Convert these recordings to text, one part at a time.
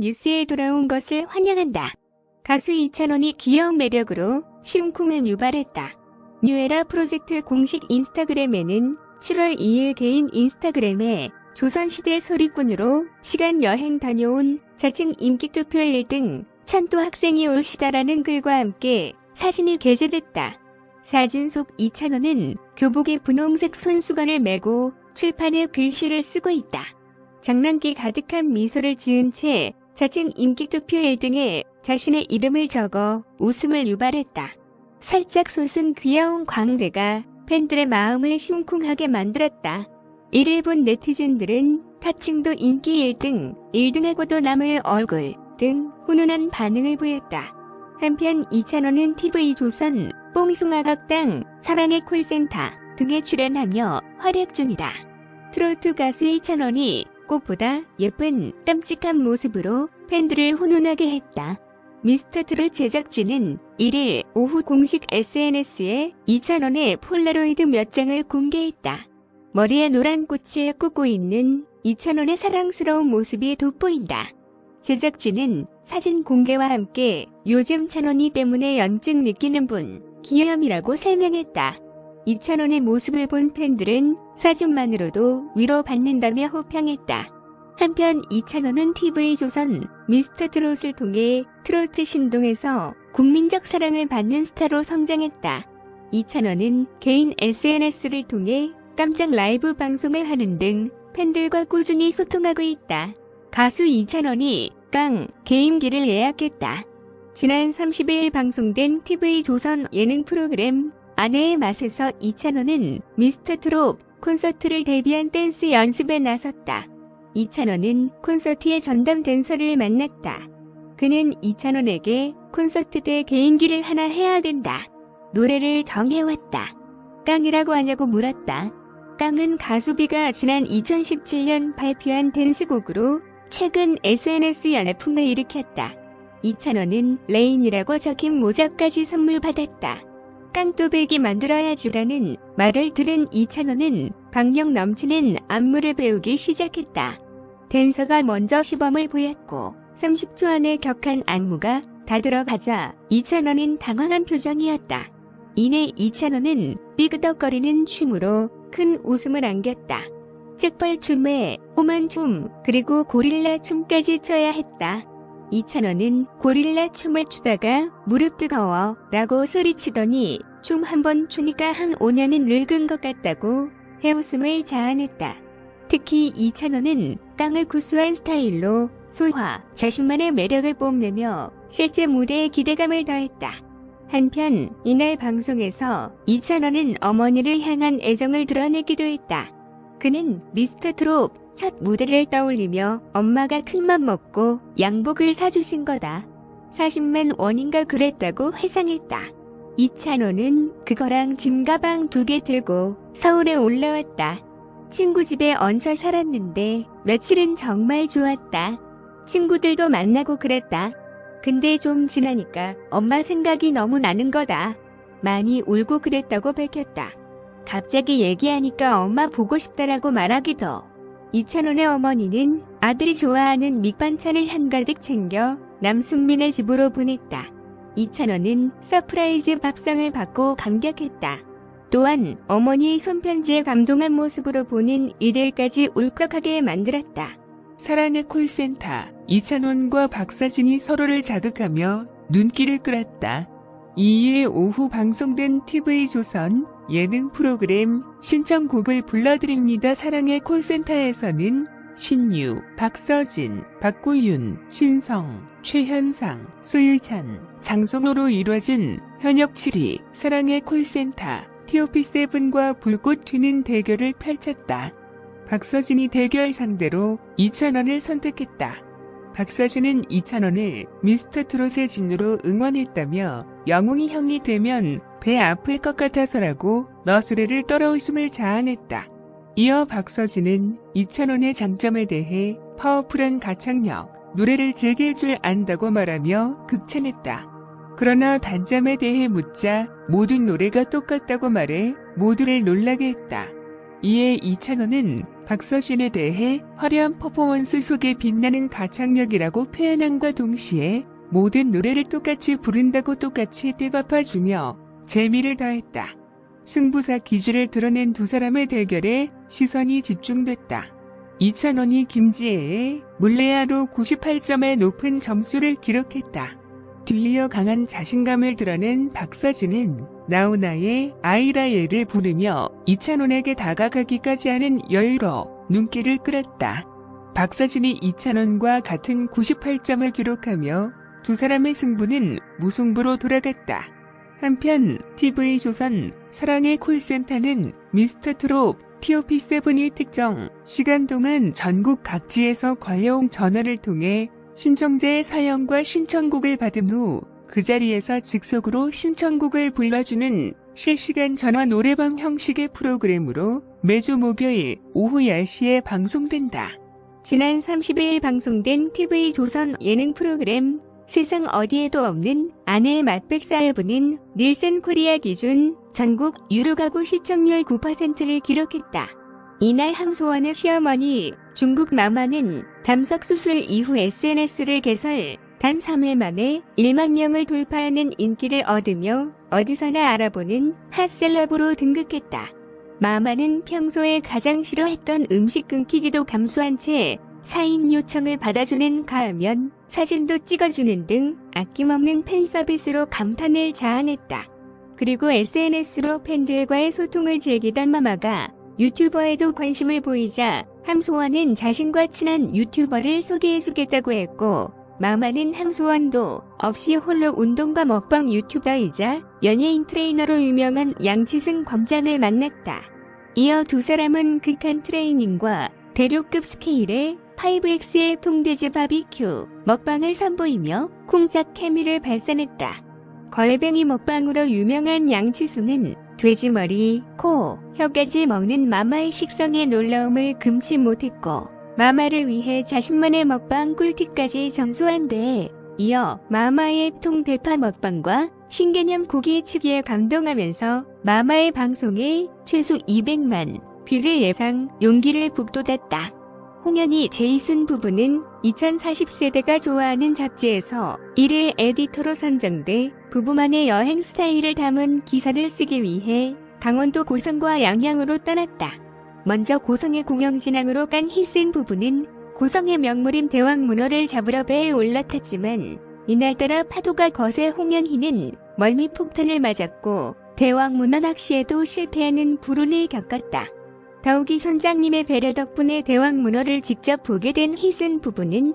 뉴스에 돌아온 것을 환영한다. 가수 이찬원이 귀여운 매력으로 심쿵을 유발했다. 뉴에라 프로젝트 공식 인스타그램에는 7월 2일 개인 인스타그램에 조선시대 소리꾼으로 시간 여행 다녀온 자칭 인기투표 1등 찬또 학생이 올시다라는 글과 함께 사진이 게재됐다. 사진 속 이찬원은 교복에 분홍색 손수건을 메고 칠판에 글씨를 쓰고 있다. 장난기 가득한 미소를 지은 채 자칭 인기투표 1등에 자신의 이름을 적어 웃음을 유발했다. 살짝 솟은 귀여운 광대가 팬들의 마음을 심쿵하게 만들었다. 이를 본 네티즌들은 타칭도 인기 1등, 1등하고도 남을 얼굴 등 훈훈한 반응을 보였다. 한편 이찬원은 TV조선, 뽕숭아각당, 사랑의 콜센터 등에 출연하며 활약 중이다. 트로트 가수 이찬원이 꽃보다 예쁜 깜찍한 모습으로 팬들을 훈훈하게 했다. 미스터트롯 제작진은 1일 오후 공식 SNS에 이찬원의 폴라로이드 몇 장을 공개했다. 머리에 노란 꽃을 꽂고 있는 이찬원의 사랑스러운 모습이 돋보인다. 제작진은 사진 공개와 함께 요즘 찬원이 때문에 염증 느끼는 분, 기염이라고 설명했다. 이찬원의 모습을 본 팬들은 사진만으로도 위로받는다며 호평했다. 한편 이찬원은 TV조선 미스터트롯을 통해 트로트 신동에서 국민적 사랑을 받는 스타로 성장했다. 이찬원은 개인 SNS를 통해 깜짝 라이브 방송을 하는 등 팬들과 꾸준히 소통하고 있다. 가수 이찬원이 깡 개인기를 예약했다. 지난 30일 방송된 TV조선 예능 프로그램 아내의 맛에서 이찬원은 미스터트롯 콘서트를 대비한 댄스 연습에 나섰다. 이찬원은 콘서트의 전담 댄서를 만났다. 그는 이찬원에게 콘서트 때 개인기를 하나 해야 된다. 노래를 정해왔다. 깡이라고 하냐고 물었다. 깡은 가수비가 지난 2017년 발표한 댄스곡으로 최근 SNS 열풍을 일으켰다. 이찬원은 레인이라고 적힌 모자까지 선물 받았다. 깡또배기 만들어야지라는 말을 들은 이찬원은 박력 넘치는 안무를 배우기 시작했다. 댄서가 먼저 시범을 보였고 30초 안에 격한 안무가 다 들어가자 이찬원은 당황한 표정이었다. 이내 이찬원은 삐그덕거리는 춤으로 큰 웃음을 안겼다. 잭벌춤에 호만춤 그리고 고릴라 춤까지 춰야 했다. 이찬원은 고릴라 춤을 추다가 무릎 뜨거워 라고 소리치더니 춤 한 번 추니까 한 5년은 늙은 것 같다고 해웃음을 자아냈다. 특히 이찬원은 깡을 구수한 스타일로 소화, 자신만의 매력을 뽐내며 실제 무대에 기대감을 더했다. 한편 이날 방송에서 이찬원은 어머니를 향한 애정을 드러내기도 했다. 그는 미스터트롯 첫 무대를 떠올리며 엄마가 큰맘 먹고 양복을 사주신 거다. 40만 원인가 그랬다고 회상했다. 이찬원은 그거랑 짐가방 2개 들고 서울에 올라왔다. 친구 집에 얹혀 살았는데 며칠은 정말 좋았다. 친구들도 만나고 그랬다. 근데 좀 지나니까 엄마 생각이 너무 나는 거다. 많이 울고 그랬다고 밝혔다. 갑자기 얘기하니까 엄마 보고 싶다라고 말하기도. 이찬원의 어머니는 아들이 좋아하는 밑반찬을 한가득 챙겨 남승민의 집으로 보냈다. 이찬원은 서프라이즈 밥상을 받고 감격했다. 또한 어머니의 손편지에 감동한 모습으로 보는 이들까지 울컥하게 만들었다. 사랑의 콜센터 이찬원과 박서진이 서로를 자극하며 눈길을 끌었다. 2일 오후 방송된 TV조선 예능 프로그램 신청곡을 불러드립니다. 사랑의 콜센터에서는 신유, 박서진, 박구윤, 신성, 최현상, 소유찬, 장성호로 이뤄진 현역 7위 사랑의 콜센터 TOP7과 불꽃 튀는 대결을 펼쳤다. 박서진이 대결 상대로 이찬원을 선택했다. 박서진은 이찬원을 미스터트롯의 진으로 응원했다며 영웅이 형이 되면 배 아플 것 같아서라고 너스레를 떨어웃음을 자아냈다. 이어 박서진은 이찬원의 장점에 대해 파워풀한 가창력, 노래를 즐길 줄 안다고 말하며 극찬했다. 그러나 단점에 대해 묻자 모든 노래가 똑같다고 말해 모두를 놀라게 했다. 이에 이찬원은 박서진에 대해 화려한 퍼포먼스 속에 빛나는 가창력이라고 표현함과 동시에 모든 노래를 똑같이 부른다고 똑같이 떼갚아주며 재미를 더했다. 승부사 기질을 드러낸 두 사람의 대결에 시선이 집중됐다. 이찬원이 김지혜의 물레야로 98점의 높은 점수를 기록했다. 뒤이어 강한 자신감을 드러낸 박서진은 나훈아의 아이라예를 부르며 이찬원에게 다가가기까지 하는 여유로 눈길을 끌었다. 박서진이 이찬원과 같은 98점을 기록하며 두 사람의 승부는 무승부로 돌아갔다. 한편 TV조선 사랑의 콜센터는 미스터트롯 TOP7이 특정 시간 동안 전국 각지에서 걸려온 전화를 통해 신청자의 사연과 신청곡을 받은 후 그 자리에서 즉석으로 신청곡을 불러주는 실시간 전화 노래방 형식의 프로그램으로 매주 목요일 오후 10시에 방송된다. 지난 30일 방송된 TV조선 예능 프로그램 세상 어디에도 없는 아내의 맛백 사회부는 닐슨 코리아 기준 전국 유료 가구 시청률 9%를 기록했다. 이날 함소원의 시어머니 중국 마마는 담석 수술 이후 SNS를 개설, 단 3일 만에 1만 명을 돌파하는 인기를 얻으며 어디서나 알아보는 핫셀럽으로 등극했다. 마마는 평소에 가장 싫어했던 음식 끊기기도 감수한 채 사인 요청을 받아주는 가하면 사진도 찍어주는 등 아낌없는 팬 서비스로 감탄을 자아냈다. 그리고 SNS로 팬들과의 소통을 즐기던 마마가 유튜버에도 관심을 보이자 함소원은 자신과 친한 유튜버를 소개해주겠다고 했고, 마마는 함소원도 없이 홀로 운동과 먹방 유튜버이자 연예인 트레이너로 유명한 양치승 광장을 만났다. 이어 두 사람은 극한 트레이닝과 대륙급 스케일의 5X의 통돼지 바비큐 먹방을 선보이며 콩짝 케미를 발산했다. 걸뱅이 먹방으로 유명한 양치승은 돼지머리, 코, 혀까지 먹는 마마의 식성에 놀라움을 금치 못했고, 마마를 위해 자신만의 먹방 꿀팁까지 전수한 데에 이어 마마의 통대파 먹방과 신개념 고기치기에 감동하면서 마마의 방송에 최소 200만 뷰를 예상, 용기를 북돋았다. 홍현희 제이슨 부부는 2040세대가 좋아하는 잡지에서 1일 에디터로 선정돼 부부만의 여행 스타일을 담은 기사를 쓰기 위해 강원도 고성과 양양으로 떠났다. 먼저 고성의 공영진항으로 간 희승 부부는 고성의 명물인 대왕문어를 잡으러 배에 올라탔지만 이날따라 파도가 거세 홍현희는 멀미폭탄을 맞았고 대왕문어 낚시에도 실패하는 불운을 겪었다. 더욱이 선장님의 배려 덕분에 대왕문어를 직접 보게 된 희승 부부는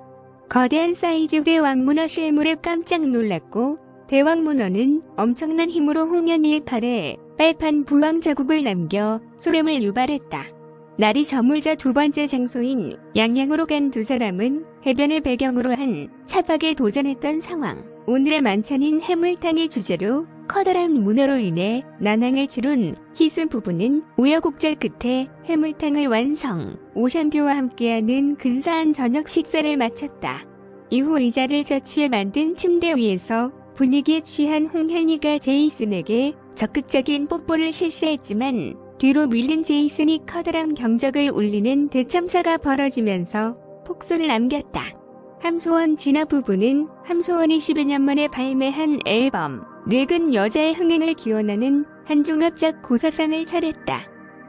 거대한 사이즈 대왕문어 실물에 깜짝 놀랐고, 대왕문어는 엄청난 힘으로 홍현희의 팔에 빨판 부항 자국을 남겨 소름을 유발했다. 날이 저물자 두 번째 장소인 양양으로 간 두 사람은 해변을 배경으로 한 차박에 도전했던 상황. 오늘의 만찬인 해물탕의 주제로 커다란 문어로 인해 난항을 치룬 희승 부부는 우여곡절 끝에 해물탕을 완성, 오션뷰와 함께하는 근사한 저녁 식사를 마쳤다. 이후 의자를 젖히에 만든 침대 위에서 분위기에 취한 홍현희가 제이슨에게 적극적인 뽀뽀를 실시했지만 뒤로 밀린 제이슨이 커다란 경적을 울리는 대참사가 벌어지면서 폭소를 남겼다. 함소원 진아 부부는 함소원이 12년 만에 발매한 앨범 늙은 여자의 흥행을 기원하는 한종합작 고사상을 차렸다.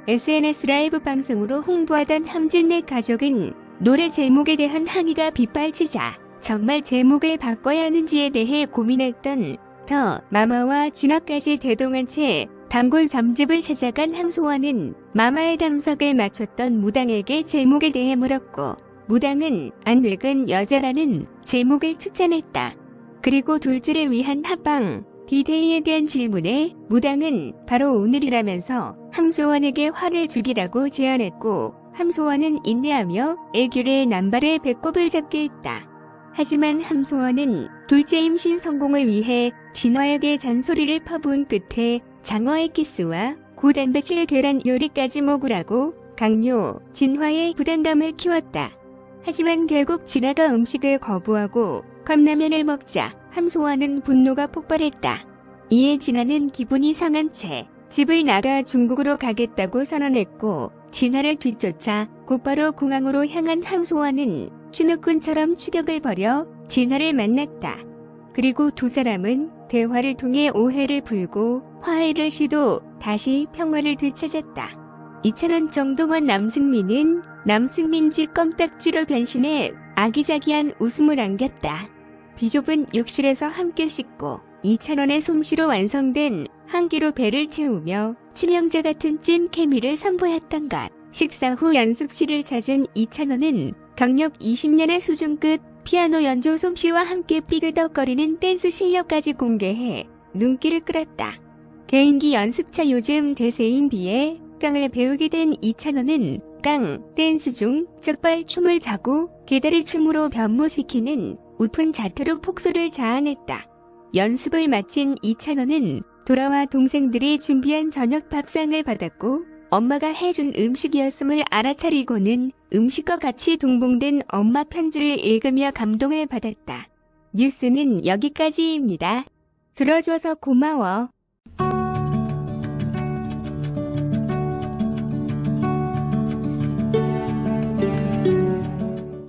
SNS 라이브 방송으로 홍보하던 함진네 가족은 노래 제목에 대한 항의가 빗발치자 정말 제목을 바꿔야 하는지에 대해 고민했던 더 마마와 진아까지 대동한 채 단골 점집을 찾아간 함소원은 마마의 담석을 맞췄던 무당에게 제목에 대해 물었고, 무당은 안 늙은 여자라는 제목을 추천했다. 그리고 둘째를 위한 합방 디데이에 대한 질문에 무당은 바로 오늘이라면서 함소원에게 화를 주기라고 제안했고, 함소원은 인내하며 애교를 남발해 배꼽을 잡게 했다. 하지만 함소원은 둘째 임신 성공을 위해 진화에게 잔소리를 퍼부은 끝에 장어의 키스와 고단백질 계란 요리까지 먹으라고 강요, 진화의 부담감을 키웠다. 하지만 결국 진화가 음식을 거부하고 컵라면을 먹자 함소원은 분노가 폭발했다. 이에 진화는 기분이 상한 채 집을 나가 중국으로 가겠다고 선언했고, 진화를 뒤쫓아 곧바로 공항으로 향한 함소원은 춘우꾼처럼 추격을 벌여 진화를 만났다. 그리고 두 사람은 대화를 통해 오해를 풀고 화해를 시도 다시 평화를 되찾았다. 이찬원 정동원 남승민은 남승민질 껌딱지로 변신해 아기자기한 웃음을 안겼다. 비좁은 욕실에서 함께 씻고 이찬원의 솜씨로 완성된 한기로 배를 채우며 치명자 같은 찐 케미를 선보였던 것. 식사 후 연습실을 찾은 이찬원은 경력 20년의 수준급 피아노 연주 솜씨와 함께 삐그덕거리는 댄스 실력까지 공개해 눈길을 끌었다. 개인기 연습차 요즘 대세인 비에 깡을 배우게 된 이찬원은 깡 댄스 중 적발 춤을 자고 개다리 춤으로 변모시키는 웃픈 자태로 폭소를 자아냈다. 연습을 마친 이찬원은 돌아와 동생들이 준비한 저녁 밥상을 받았고 엄마가 해준 음식이었음을 알아차리고는 음식과 같이 동봉된 엄마 편지를 읽으며 감동을 받았다. 뉴스는 여기까지입니다. 들어줘서 고마워.